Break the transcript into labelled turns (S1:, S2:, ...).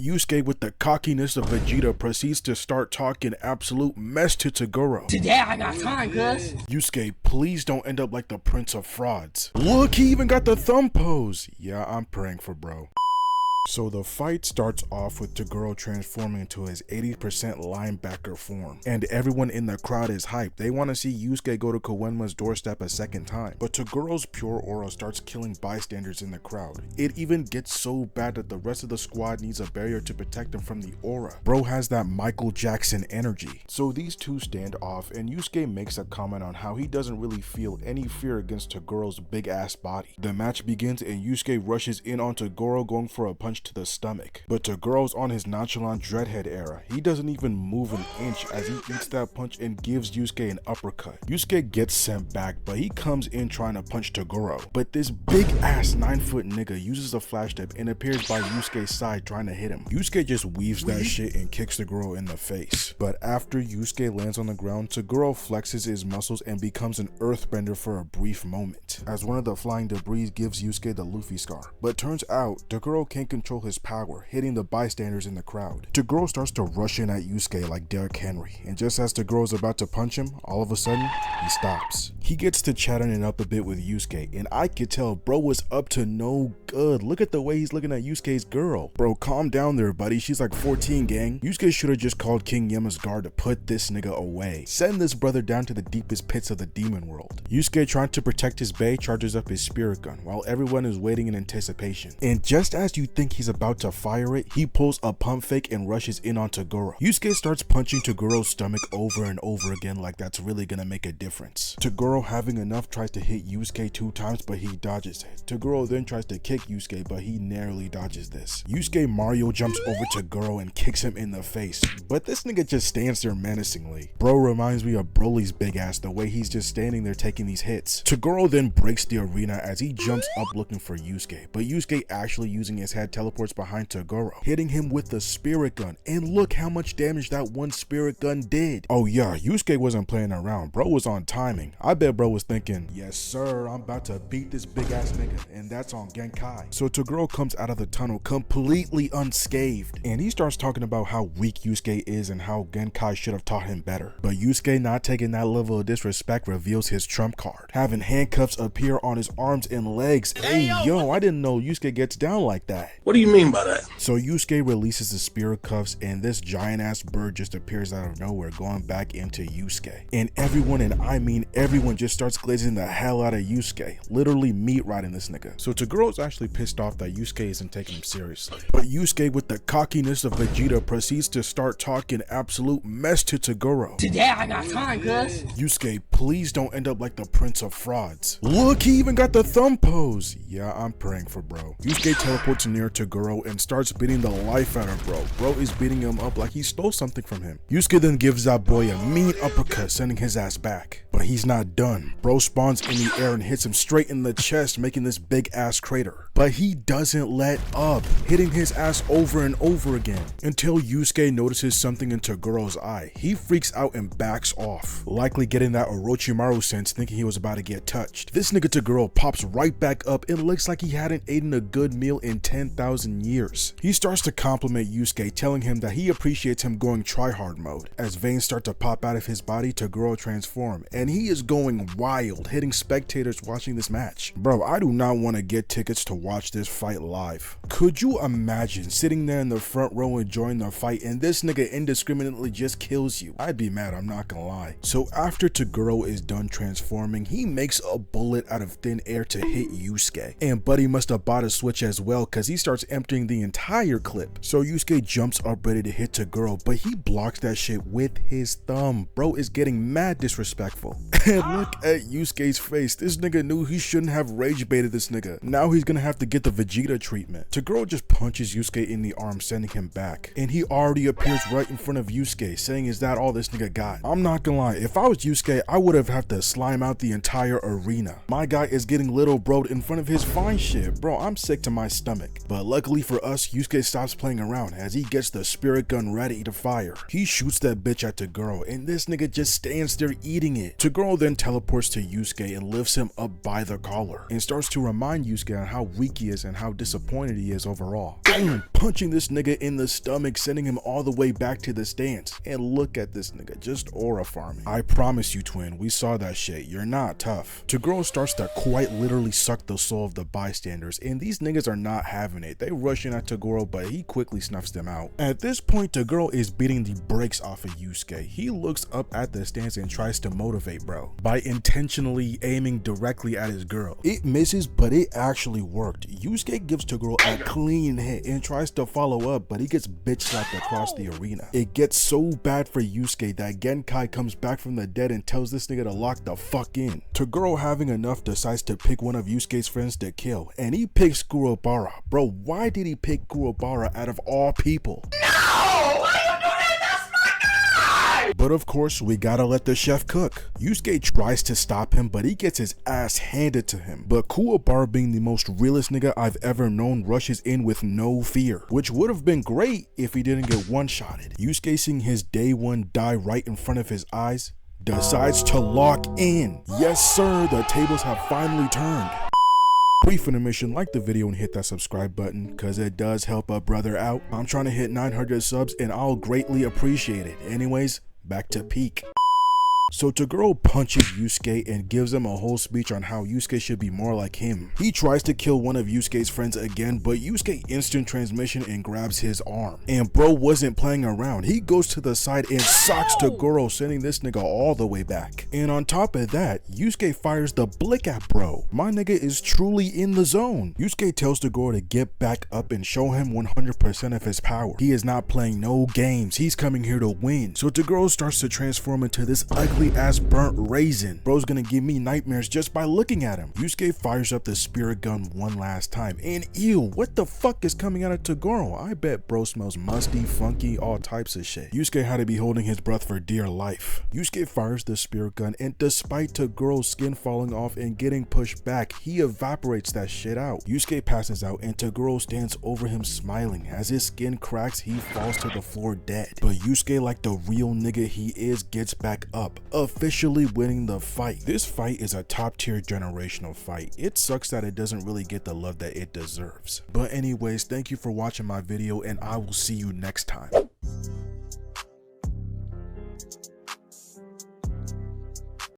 S1: Yusuke, with the cockiness of Vegeta, proceeds to start talking absolute mess to Toguro.
S2: Today I got time, cuz.
S1: Yusuke, please don't end up like the Prince of Frauds. Look, he even got the thumb pose. Yeah, I'm praying for bro. So the fight starts off with Toguro transforming into his 80% linebacker form, and everyone in the crowd is hyped. They want to see Yusuke go to Koenma's doorstep a second time, but Toguro's pure aura starts killing bystanders in the crowd. It even gets so bad that the rest of the squad needs a barrier to protect him from the aura. Bro has that Michael Jackson energy. So these two stand off, and Yusuke makes a comment on how he doesn't really feel any fear against Toguro's big ass body. The match begins and Yusuke rushes in on Toguro, going for a punch to the stomach, but Toguro's on his nonchalant dreadhead era. He doesn't even move an inch as he eats that punch and gives Yusuke an uppercut. Yusuke gets sent back, but he comes in trying to punch Toguro, but this big ass 9-foot nigga uses a flash step and appears by Yusuke's side trying to hit him. Yusuke just weaves that shit and kicks Toguro in the face, but after Yusuke lands on the ground, Toguro flexes his muscles and becomes an earthbender for a brief moment, as one of the flying debris gives Yusuke the Luffy scar. But turns out Toguro can't control his power, hitting the bystanders in the crowd. Toguro starts to rush in at Yusuke like Derrick Henry, and just as Toguro is about to punch him, all of a sudden, he stops. He gets to chatting it up a bit with Yusuke, and I could tell bro was up to no good. Look at the way he's looking at Yusuke's girl. Bro, calm down there, buddy. She's like 14, gang. Yusuke should have just called King Yama's guard to put this nigga away. Send this brother down to the deepest pits of the demon world. Yusuke, trying to protect his bae, charges up his spirit gun while everyone is waiting in anticipation. And just as you think he's about to fire it, he pulls a pump fake and rushes in on Toguro. Yusuke starts punching Toguro's stomach over and over again like that's really gonna make a difference. Toguro, having enough, tries to hit Yusuke 2 times, but he dodges it. Toguro then tries to kick Yusuke, but he narrowly dodges this. Yusuke Mario jumps over Toguro and kicks him in the face, but this nigga just stands there menacingly. Bro reminds me of Broly's big ass, the way he's just standing there taking these hits. Toguro then breaks the arena as he jumps up looking for Yusuke, but Yusuke, actually using his head, teleports behind Toguro, hitting him with the spirit gun, and look how much damage that one spirit gun did. Oh yeah, Yusuke wasn't playing around. Bro was on timing. I bet bro was thinking, yes sir, I'm about to beat this big ass nigga, and that's on Genkai. So Toguro comes out of the tunnel completely unscathed, and he starts talking about how weak Yusuke is and how Genkai should have taught him better. But Yusuke, not taking that level of disrespect, reveals his trump card, having handcuffs appear on his arms and legs. Hey yo, I didn't know Yusuke gets down like that.
S2: What do you mean by that?
S1: So Yusuke releases the spirit cuffs, and this giant ass bird just appears out of nowhere, going back into Yusuke. And everyone, and I mean everyone, just starts glazing the hell out of Yusuke, literally meat riding this nigga. So Toguro's actually pissed off that Yusuke isn't taking him seriously. But Yusuke, with the cockiness of Vegeta, proceeds to start talking absolute mess to Toguro.
S2: Today I got time, cuz.
S1: Yusuke, please don't end up like the Prince of Frauds. Look, he even got the thumb pose. Yeah, I'm praying for bro. Yusuke teleports near Toguro and starts beating the life out of bro. Bro is beating him up like he stole something from him. Yusuke then gives that boy a mean uppercut, sending his ass back. But he's not done. Bro spawns in the air and hits him straight in the chest, making this big ass crater. But he doesn't let up, hitting his ass over and over again, until Yusuke notices something in Toguro's eye. He freaks out and backs off, likely getting that Orochimaru sense, thinking he was about to get touched. This nigga Toguro pops right back up and looks like he hadn't eaten a good meal in 10,000 years. He starts to compliment Yusuke, telling him that he appreciates him going tryhard mode. As veins start to pop out of his body, Toguro transforms, and he is going wild, hitting spectators watching this match. Bro, I do not want to get tickets to watch this fight live. Could you imagine sitting there in the front row enjoying the fight and this nigga indiscriminately just kills you? I'd be mad, I'm not gonna lie. So after Toguro is done transforming, he makes a bullet out of thin air to hit Yusuke. And Buddy must have bought a switch as well, cause he starts emptying the entire clip. So Yusuke jumps up ready to hit Toguro, but he blocks that shit with his thumb. Bro is getting mad disrespectful. And look at Yusuke's face. This nigga knew he shouldn't have rage baited this nigga. Now he's gonna have to get the Vegeta treatment. Toguro just punches Yusuke in the arm, sending him back. And he already appears right in front of Yusuke, saying, is that all this nigga got? I'm not gonna lie, if I was Yusuke, I would have had to slime out the entire arena. My guy is getting little broed in front of his fine shit. Bro, I'm sick to my stomach. But luckily for us, Yusuke stops playing around as he gets the spirit gun ready to fire. He shoots that bitch at Toguro, and this nigga just stands there eating it. Toguro then teleports to Yusuke and lifts him up by the collar and starts to remind Yusuke on how weak he is and how disappointed he is overall. Damn, punching this nigga in the stomach, sending him all the way back to the stands. And look at this nigga, just aura farming. I promise you, twin, we saw that shit. You're not tough. Toguro starts to quite literally suck the soul of the bystanders, and these niggas are not having it. They rush in at Toguro, but he quickly snuffs them out. At this point, Toguro is beating the brakes off of Yusuke. He looks up at the stands and tries to motivate bro by intentionally aiming directly at his girl. It misses, but it actually worked. Yusuke gives Toguro a clean hit and tries to follow up, but he gets bitch slapped across the arena. It gets so bad for Yusuke that Genkai comes back from the dead and tells this nigga to lock the fuck in. Toguro, having enough, decides to pick one of Yusuke's friends to kill, and he picks Kuwabara. Bro, why did he pick Kuwabara out of all people? But of course, we gotta let the chef cook. Yusuke tries to stop him, but he gets his ass handed to him. But Kuwabara, being the most realest nigga I've ever known, rushes in with no fear, which would have been great if he didn't get one-shotted. Yusuke, seeing his day one die right in front of his eyes, decides to lock in. Yes sir, the tables have finally turned. Brief intermission, like the video and hit that subscribe button, cause it does help a brother out. I'm trying to hit 900 subs and I'll greatly appreciate it. Anyways, back to peak. So Toguro punches Yusuke and gives him a whole speech on how Yusuke should be more like him. He tries to kill one of Yusuke's friends again, but Yusuke instant transmission and grabs his arm. And bro wasn't playing around. He goes to the side and socks Toguro, sending this nigga all the way back. And on top of that, Yusuke fires the blick at bro. My nigga is truly in the zone. Yusuke tells Toguro to get back up and show him 100% of his power. He is not playing no games. He's coming here to win. So Toguro starts to transform into this ugly ass burnt raisin. Bro's gonna give me nightmares just by looking at him. Yusuke fires up the spirit gun one last time, and ew, what the fuck is coming out of Toguro? I bet bro smells musty, funky, all types of shit. Yusuke had to be holding his breath for dear life. Yusuke fires the spirit gun, and despite Toguro's skin falling off and getting pushed back, he evaporates that shit out. Yusuke passes out, and Toguro stands over him smiling. As his skin cracks, he falls to the floor dead. But Yusuke, like the real nigga he is, gets back up, officially winning the fight. This fight is a top tier generational fight. It sucks that it doesn't really get the love that it deserves. But anyways, thank you for watching my video, and I will see you next time.